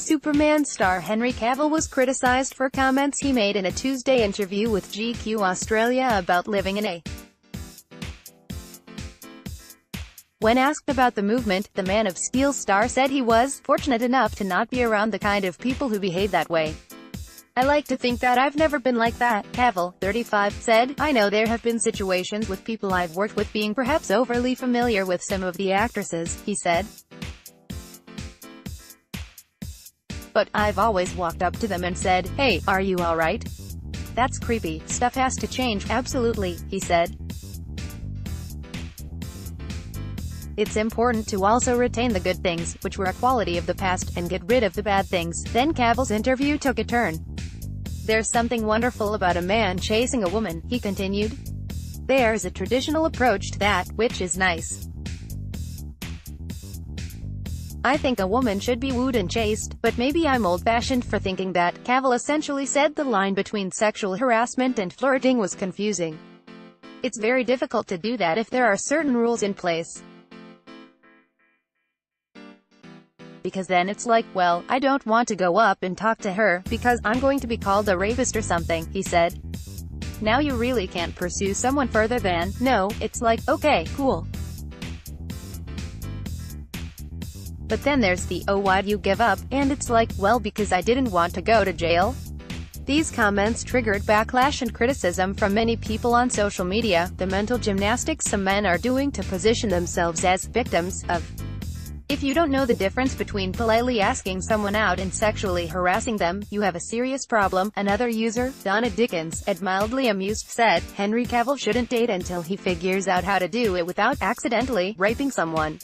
Superman star Henry Cavill was criticized for comments he made in a Tuesday interview with GQ Australia about living in a. When asked about the movement, the Man of Steel star said he was fortunate enough to not be around the kind of people who behave that way. "I like to think that I've never been like that," Cavill, 35, said. "I know there have been situations with people I've worked with being perhaps overly familiar with some of the actresses," he said. "But I've always walked up to them and said, 'Hey, are you alright?' That's creepy. Stuff has to change, absolutely," he said. "It's important to also retain the good things, which were a quality of the past, and get rid of the bad things." Then Cavill's interview took a turn. "There's something wonderful about a man chasing a woman," he continued. "There's a traditional approach to that, which is nice. I think a woman should be wooed and chased, but maybe I'm old-fashioned for thinking that." Cavill essentially said the line between sexual harassment and flirting was confusing. "It's very difficult to do that if there are certain rules in place. Because then it's like, well, I don't want to go up and talk to her, because I'm going to be called a rapist or something," he said. "Now you really can't pursue someone further than, no, it's like, okay, cool. But then there's the, oh, why'd you give up, and it's like, well, because I didn't want to go to jail." These comments triggered backlash and criticism from many people on social media. The mental gymnastics some men are doing to position themselves as victims of. If you don't know the difference between politely asking someone out and sexually harassing them, you have a serious problem, another user, Donna Dickens, at Mildly Amused, said. Henry Cavill shouldn't date until he figures out how to do it without accidentally raping someone.